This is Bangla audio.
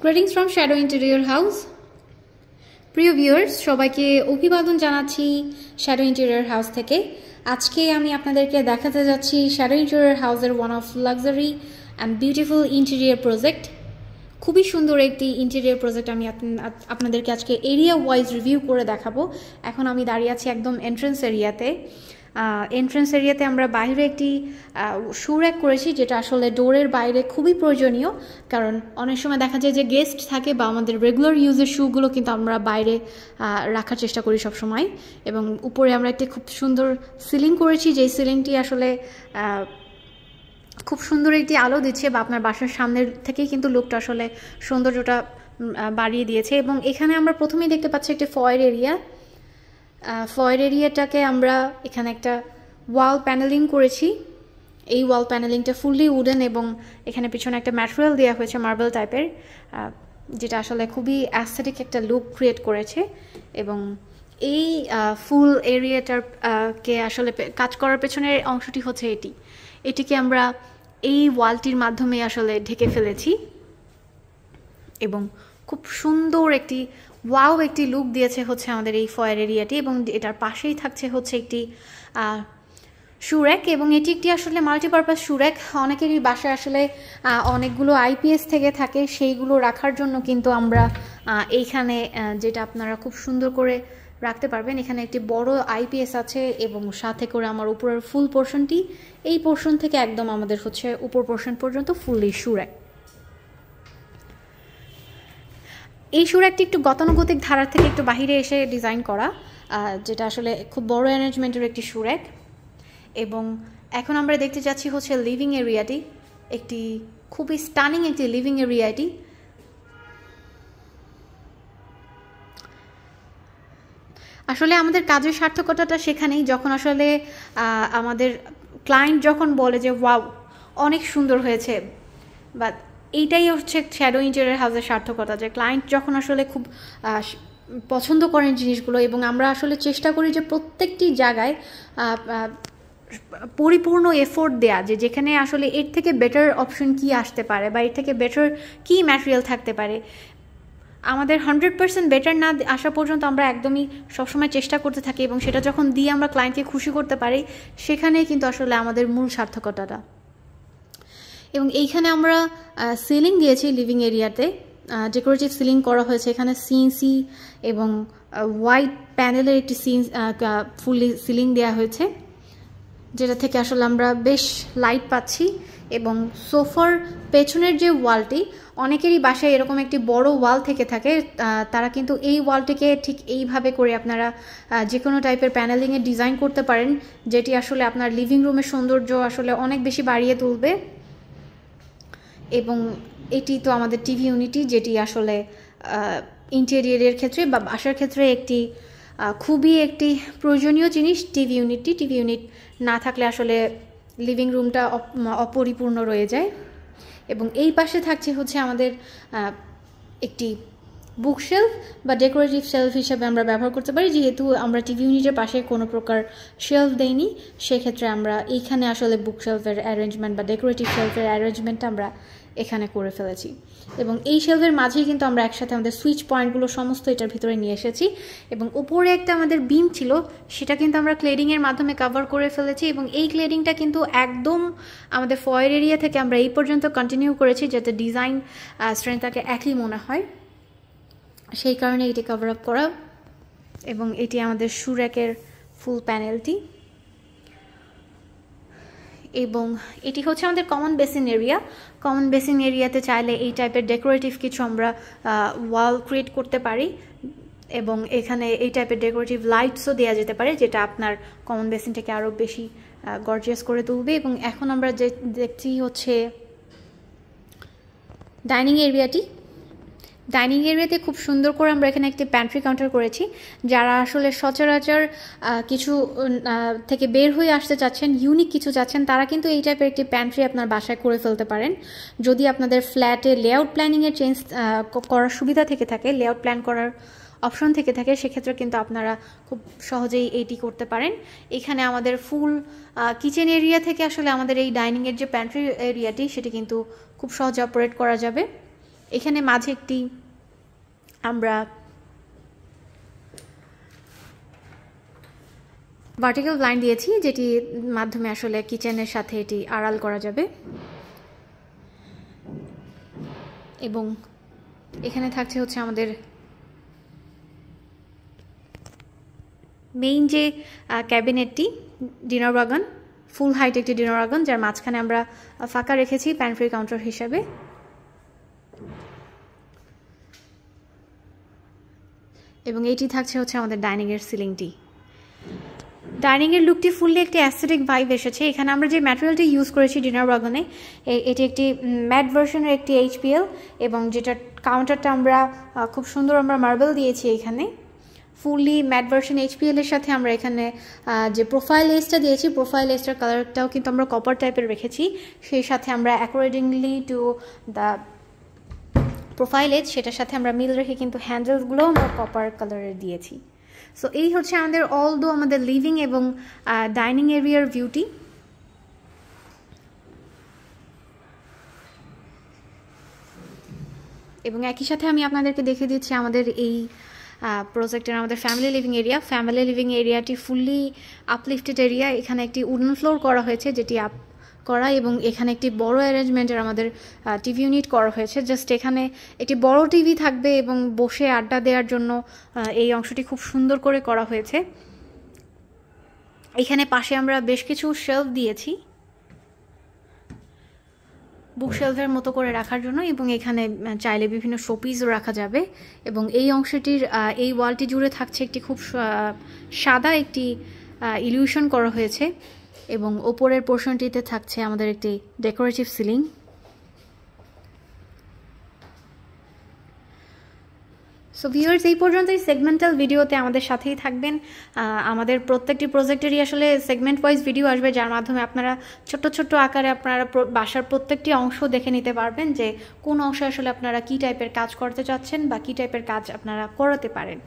Greetings from Shadow Interior House. প্রিয় ভিউয়ার্স, সবাইকে অভিবাদন জানাচ্ছি শ্যাডো ইন্টেরিয়র হাউস থেকে। আজকে আমি আপনাদেরকে দেখাতে যাচ্ছি শ্যাডো ইন্টেরিয়র হাউসের one of luxury and beautiful interior project. খুবই সুন্দর একটি ইন্টেরিয়র প্রজেক্ট আমি আপনাদেরকে আজকে এরিয়া ওয়াইজ রিভিউ করে দেখাবো। এখন আমি দাঁড়িয়ে আছি একদম এন্ট্রেন্স এরিয়াতে। আমরা বাইরে একটি শু র্যাক করেছি, যেটা আসলে ডোরের বাইরে খুবই প্রয়োজনীয়, কারণ অনেক সময় দেখা যায় যে গেস্ট থাকে বা আমাদের রেগুলার ইউজের শুগুলো কিন্তু আমরা বাইরে রাখার চেষ্টা করি সব সময়। এবং উপরে আমরা একটি খুব সুন্দর সিলিং করেছি, যেই সিলিংটি আসলে খুব সুন্দর একটি আলো দিচ্ছে, বা আপনার বাসার সামনের থেকেই কিন্তু লুকটা আসলে সৌন্দর্যটা বাড়িয়ে দিয়েছে। এবং এখানে আমরা প্রথমেই দেখতে পাচ্ছি একটি ফয়ের এরিয়া। ফয়ের এরিয়াটাকে আমরা এখানে একটা ওয়াল প্যানেলিং করেছি। এই ওয়াল প্যানেলিংটা ফুললি উডেন, এবং এখানে পিছনে একটা ম্যাটেরিয়াল দেওয়া হয়েছে মার্বেল টাইপের, যেটা আসলে খুবই অ্যাস্থেটিক একটা লুক ক্রিয়েট করেছে। এবং এই ফুল এরিয়াটার কে আসলে কাজ করার পেছনের অংশটি হচ্ছে এটিকে আমরা এই ওয়ালটির মাধ্যমে আসলে ঢেকে ফেলেছি, এবং খুব সুন্দর একটি একটি লুক দিয়েছে হচ্ছে আমাদের এই ফয়ের এরিয়াটি। এবং এটার পাশেই থাকছে হচ্ছে একটি শু র্যাক, এবং এটি একটি আসলে মাল্টিপারপাস শু র্যাক। অনেকেরই বাসায় আসলে অনেকগুলো আইপিএস থেকে থাকে, সেইগুলো রাখার জন্য কিন্তু আমরা এইখানে যেটা আপনারা খুব সুন্দর করে রাখতে পারবেন। এখানে একটি বড় আইপিএস আছে, এবং সাথে করে আমার উপরের ফুল পোর্শনটি, এই পোর্শন থেকে একদম আমাদের হচ্ছে উপর পোর্শন পর্যন্ত ফুললি শু র্যাক। এই শু র্যাকটি একটু গতানুগতিক ধারার থেকে একটু বাহিরে এসে ডিজাইন করা, যেটা আসলে খুব বড় অ্যারেঞ্জমেন্টের একটি শু র্যাক। এবং এখন আমরা দেখতে যাচ্ছি হচ্ছে লিভিং এরিয়াটি, একটি খুবই স্টানিং একটি লিভিং এরিয়াটি। আসলে আমাদের কাজের সার্থকতাটা সেখানেই, যখন আসলে আমাদের ক্লায়েন্ট যখন বলে যে ওয়াও অনেক সুন্দর হয়েছে, বা এইটাই হচ্ছে শ্যাডো ইন্টেরিয়র হাউসের সার্থকতা, যে ক্লায়েন্ট যখন আসলে খুব পছন্দ করেন জিনিসগুলো, এবং আমরা আসলে চেষ্টা করি যে প্রত্যেকটি জায়গায় পরিপূর্ণ এফোর্ট দেয়া, যে যেখানে আসলে এর থেকে বেটার অপশন কি আসতে পারে, বা এর থেকে বেটার কি ম্যাটেরিয়াল থাকতে পারে, আমাদের 100% বেটার না আসা পর্যন্ত আমরা একদমই সবসময় চেষ্টা করতে থাকি। এবং সেটা যখন দিয়ে আমরা ক্লায়েন্টকে খুশি করতে পারি, সেখানেই কিন্তু আসলে আমাদের মূল সার্থকতাটা। এবং এইখানে আমরা সিলিং দিয়েছি লিভিং এরিয়াতে, ডেকোরেটিভ সিলিং করা হয়েছে। এখানে সিএনসি এবং হোয়াইট প্যানেলের একটি ফুললি সিলিং দেওয়া হয়েছে, যেটা থেকে আসলে আমরা বেশ লাইট পাচ্ছি। এবং সোফার পেছনের যে ওয়ালটি, অনেকেরই বাসায় এরকম একটি বড় ওয়াল থেকে থাকে, তারা কিন্তু এই ওয়ালটিকে ঠিক এইভাবে করে আপনারা যে কোনো টাইপের প্যানেলিংয়ে ডিজাইন করতে পারেন, যেটি আসলে আপনার লিভিং রুমের সৌন্দর্য আসলে অনেক বেশি বাড়িয়ে তুলবে। এবং এটি তো আমাদের টিভি ইউনিটি, যেটি আসলে ইন্টেরিয়রের ক্ষেত্রে বা বাসার ক্ষেত্রে খুবই একটি প্রয়োজনীয় জিনিস। টিভি ইউনিট না থাকলে আসলে লিভিং রুমটা অপরিপূর্ণ রয়ে যায়। এবং এই পাশে থাকছে হচ্ছে আমাদের একটি বুকশেলফ বা ডেকোরেটিভ শেলফ হিসেবে আমরা ব্যবহার করতে পারি, যেহেতু আমরা টিভি ইউনিটের পাশে কোনো প্রকার শেলফ দেইনি। সেক্ষেত্রে আমরা এইখানে আসলে বুকশেলফের অ্যারেঞ্জমেন্ট বা ডেকোরেটিভ শেলফের অ্যারেঞ্জমেন্টটা আমরা এখানে করে ফেলেছি। এবং এই শেলফের মাঝেই কিন্তু আমরা একসাথে আমাদের সুইচ পয়েন্টগুলো সমস্ত এটার ভিতরে নিয়ে এসেছি। এবং উপরে একটা আমাদের বিম ছিল, সেটা কিন্তু আমরা ক্লেডিংয়ের মাধ্যমে কভার করে ফেলেছি। এবং এই ক্লেডিংটা কিন্তু একদম আমাদের ফয়ের এরিয়া থেকে আমরা এই পর্যন্ত কন্টিনিউ করেছি, যাতে ডিজাইন স্ট্রেংথটাকে একই মনে হয়, সেই কারণে এটি কভার আপ করা। এবং এটি আমাদের শু র্যাকের ফুল প্যানেলটি। এবং এটি হচ্ছে আমাদের কমন বেসিন এরিয়াতে চাইলে এই টাইপের ডেকোরেটিভ কিছু আমরা ওয়াল ক্রিয়েট করতে পারি, এবং এখানে এই টাইপের ডেকোরেটিভ লাইটসও দেওয়া যেতে পারে, যেটা আপনার কমন বেসিনটাকে আরও বেশি গর্জিয়াস করে তুলবে। এবং এখন আমরা দেখছি হচ্ছে ডাইনিং এরিয়াতে খুব সুন্দর করে আমরা এখানে একটি প্যান্ট্রি কাউন্টার করেছি। যারা আসলে সচরাচর কিছু থেকে বের হয়ে আসতে চাচ্ছেন, ইউনিক কিছু চাচ্ছেন, তারা কিন্তু এই টাইপের একটি প্যান্ট্রি আপনার বাসায় করে ফেলতে পারেন। যদি আপনাদের ফ্ল্যাটে লেআউট প্ল্যানিংয়ের চেঞ্জ করার সুবিধা থেকে থাকে, লেআউট প্ল্যান করার অপশন থেকে থাকে, সেক্ষেত্রে কিন্তু আপনারা খুব সহজেই এইটি করতে পারেন। এখানে আমাদের ফুল কিচেন এরিয়া থেকে আসলে আমাদের এই ডাইনিংয়ের যে প্যান্ট্রি এরিয়াটি, সেটি কিন্তু খুব সহজে অপারেট করা যাবে। এখানে মাঝে একটি আমরা ভার্টিক্যাল ব্লাইন্ড দিয়েছি, যেটি মাধ্যমে আসলে কিচেনের সাথে এটি আড়াল করা যাবে। এবং এখানে থাকছে হচ্ছে আমাদের মেইন যে ক্যাবিনেটটি, ডিনার ওয়াগন, ফুল হাইট একটি ডিনার ওয়াগন, যার মাঝখানে আমরা ফাঁকা রেখেছি প্যান্ট্রি কাউন্টার হিসাবে। এবং এইটি থাকছে হচ্ছে আমাদের ডাইনিংয়ের সিলিংটি। ডাইনিংয়ের লুকটি ফুললি একটি অ্যাস্থেটিক ভাইব এসেছে। এখানে আমরা যে ম্যাটেরিয়ালটি ইউজ করেছি ডিনার ওয়াগনে, এটি একটি ম্যাট ভার্সনের একটি HPL, এবং যেটা কাউন্টারটা আমরা খুব সুন্দর আমরা মার্বেল দিয়েছি এখানে। ফুললি ম্যাট ভার্সন HPL এর সাথে আমরা এখানে যে প্রোফাইল এজটা দিয়েছি, প্রোফাইল এজটার কালারটাও কিন্তু আমরা কপার টাইপের রেখেছি। সেই সাথে আমরা accordingly to the profile age, সেটার সাথে আমরা মিল রেখে কিন্তু হ্যান্ডেলগুলো আমরা কপার কালারের দিয়েছি। সো এই হচ্ছে আমাদের আমাদের লিভিং এবং ডাইনিং এরিয়ার ভিউটি। এবং একই সাথে আমি আপনাদেরকে দেখিয়ে দিচ্ছি আমাদের এই প্রজেক্টের আমাদের family living area. Family living এরিয়াটি ফুললি আপলিফটেড এরিয়া। এখানে একটি উডেন ফ্লোর করা হয়েছে, যেটি আপ করা, এবং এখানে একটি বড় অ্যারেঞ্জমেন্টের আমাদের টিভি ইউনিট করা হয়েছে। জাস্ট এখানে একটি বড় টিভি থাকবে এবং বসে আড্ডা দেওয়ার জন্য এই অংশটি খুব সুন্দর করে করা হয়েছে। এখানে পাশে আমরা বেশ কিছু শেলফ দিয়েছি বুক শেলফের মতো করে রাখার জন্য, এবং এখানে চাইলে বিভিন্ন শোপিসও রাখা যাবে। এবং এই অংশটির এই ওয়ালটি জুড়ে থাকছে একটি খুব সাদা একটি ইলিউশন করা হয়েছে, এবং ওপরের পোর্শনটিতে থাকছে আমাদের একটি ডেকোরেটিভ সিলিং। সো ভিউয়ার্স, এই পর্যন্তই সেগমেন্টাল ভিডিওতে আমাদের সাথেই থাকবেন। আমাদের প্রত্যেকটি প্রজেক্টেরই আসলে সেগমেন্ট ওয়াইজ ভিডিও আসবে, যার মাধ্যমে আপনারা ছোট্ট ছোট্ট আকারে আপনারা বাসার প্রত্যেকটি অংশ দেখে নিতে পারবেন যে কোন অংশে আসলে আপনারা কী টাইপের কাজ করতে চাচ্ছেন বা কী টাইপের কাজ আপনারা করাতে পারেন।